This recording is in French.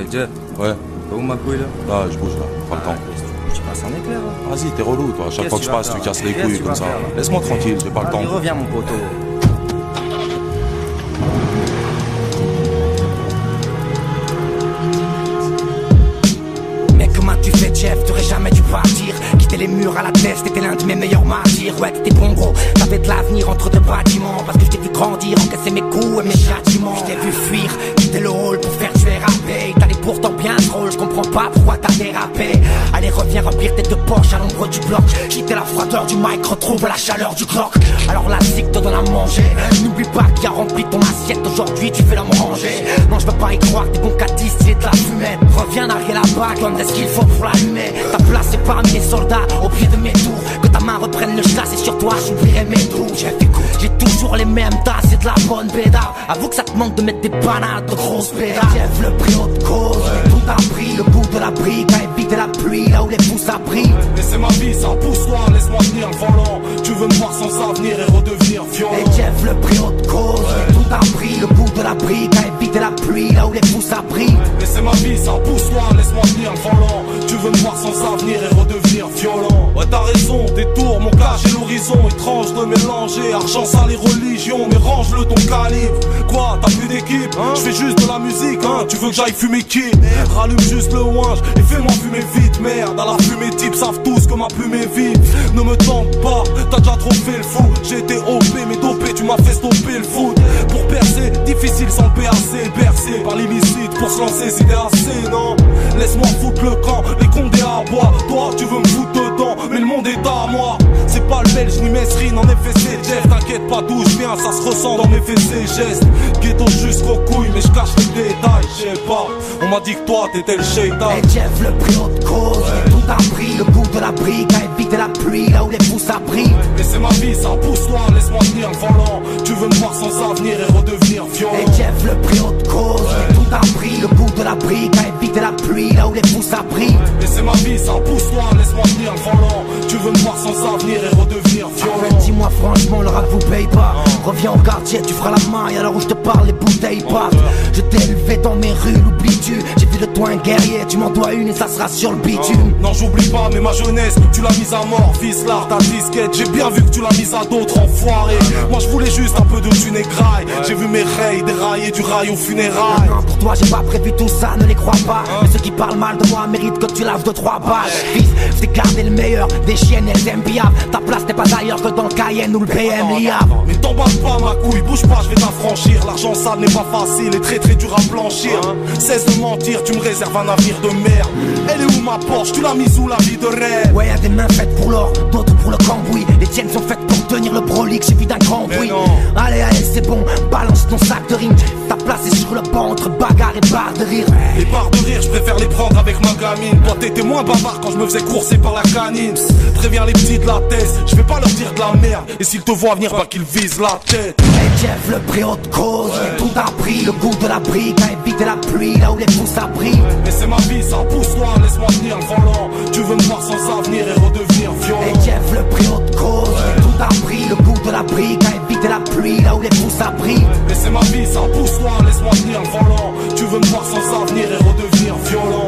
Eh Jeff, Ouais. t'as où ma couille là? Là, je bouge là, pas le temps. Tu passes en éclair là? Vas-y, t'es relou toi. À chaque fois que je passe, tu casses les couilles comme ça. Laisse-moi tranquille, j'ai pas le temps. Allez, reviens mon poteau. Mais comment tu fais Jeff, t'aurais jamais dû partir. Quitter les murs à la tête, t'étais l'un de mes meilleurs martyrs. Ouais, t'étais bon gros, t'avais de l'avenir entre deux bâtiments. Parce que je t'ai vu grandir, encaisser mes coups et mes châtiments. Je t'ai vu fuir, quitter le hall pour faire tuer rapper. T'allais pourtant bien drôle, je comprends pas pourquoi t'as dérapé. Allez reviens remplir tes deux poches à l'ombre du bloc. Quitter la froideur du mic, retrouve la chaleur du clock. Alors la zig te donne à manger. N'oublie pas qu'il a rempli ton assiette, aujourd'hui tu fais l'homme rangé. Non je peux pas y croire, t'es bon qu'à distiller de la fumette. Reviens narguer là-bas, comme ce qu'il faut pour l'allumer. Ta place est parmi les soldats, au pied de mes tours. Que ta main reprenne le chasse et sur toi j'oublierai mes trous. J'ai toujours les mêmes tasses, c'est de la bonne bédard. Avoue que ça te manque de mettre des banades de grosses pédales. Jeff, le prix haute cause, tout a pris. Le bout de la brique a évité la pluie, là où les pousses abritent. Mais c'est ma vie, ça pousse-toi, laisse-moi tenir le volant. Tu veux me voir sans avenir et redevenir violent. Et Jeff, le prix haute cause, tout a pris. Le bout de la brique a évité la pluie, là où les pousses abritent. Mais c'est ma vie, ça pousse-toi, laisse-moi tenir le volant. Tu veux me voir sans avenir et redevenir violent. Ouais t'as raison, détour, mon cage et l'horizon. Étrange de mélanger argent, sale et religion. Mais range-le ton calibre. Quoi, t'as plus d'équipe Je fais juste de la musique, hein. Tu veux que j'aille fumer qui? Rallume juste le ouinge et fais-moi fumer vite. Merde, à la fumée types savent tous que ma plume est vide. Ne me tente pas, t'as déjà trop fait le fou. J'ai été OP mais dopé, tu m'as fait stopper le foot. Pour percer, difficile sans le PAC. Bercé par l'illicite, pour se lancer c'était assez, non. Laisse-moi foutre le camp, les condés à bois. Toi tu veux me foutre dedans, mais le monde est à moi. C'est pas le belge ni Mesrine, en effet c'est Jeff. T'inquiète pas d'où je viens, ça se ressent dans mes faits et gestes. Ghetto jusqu'aux couilles, mais je cache les détails, je sais pas. On m'a dit que toi t'étais le shaitan. Et Jeff, le prix haute cause, tout a pris. Le bout de la brique a évité la pluie, là où les pousses abritent. Mais c'est ma vie, ça pousse-toi, laisse-moi tenir le volant. Tu veux me voir sans avenir et redevenir violent. Et Jeff, le prix haute cause, tout a pris. Le bout de la brique a évité la pluie, là où les pousses abritent. Mais c'est ma vie, ça pousse-toi, laisse-moi tenir le volant. Tu veux me voir sans avenir et redevenir violent. Dis-moi franchement, le rap vous paye pas. Reviens au quartier, tu feras la maille. Alors où je te parle, les bouteilles partent. Je t'ai élevé dans mes rues, l'oublies-tu? J'ai vu de toi un guerrier, tu m'en dois une et ça sera sur le bitume. Non j'oublie pas, mais ma jeunesse, tu l'as mise à mort. Fils l'art, ta disquette, j'ai bien vu que tu l'as mise à d'autres enfoirés. Moi je voulais juste un peu de thune et graille. J'ai vu mes rails dérailler du rail aux funérailles. Non, pour toi j'ai pas prévu tout ça, ne les crois pas. Mais ceux qui parlent mal de moi méritent que tu laves 2-3 balles. Fils, je t'ai gardé le meilleur des chiennes, elles aiment bien. Ta place n'est pas ailleurs que dans le Cayenne ou le BM Liave. Mais t'emballe pas ma couille, bouge pas, je vais t'affranchir. L'argent sale n'est pas facile et très très dur à blanchir. Cesse de mentir, tu me réserves un navire de merde. Elle est où ma Porsche, tu l'as mise où la vie de rêve? Ouais, y'a des mains faites pour l'or, d'autres pour le cambouis. Les tiennes sont faites pour tenir le brolic, j'ai vu d'un grand bruit. Allez, allez, c'est bon, balance ton sac de rime. Ta place est sur le banc entre bagarre et barre de rire. Les barres de rire, je préfère les prendre avec ma gamine. Toi t'étais moins bavard quand je me faisais courser par la canine. Préviens les petits de la thèse, je vais pas leur dire de la merde. Et s'ils te voient venir, bah qu'ils visent la tête. Et Jeff, le prix haute cause, tout a pris. Le goût de la brique a évité la pluie, là où les pousses abritent. Mais c'est ma vie, ça pousse-toi, laisse-moi tenir le volant. Tu veux me voir sans avenir et redevenir violent. Et Jeff, le prix haute cause, tout a pris. Le goût de la brique a évité la pluie, là où les pousses abritent. Mais c'est ma vie, ça pousse-toi, laisse-moi tenir le volant. Tu veux me voir sans avenir et redevenir violent.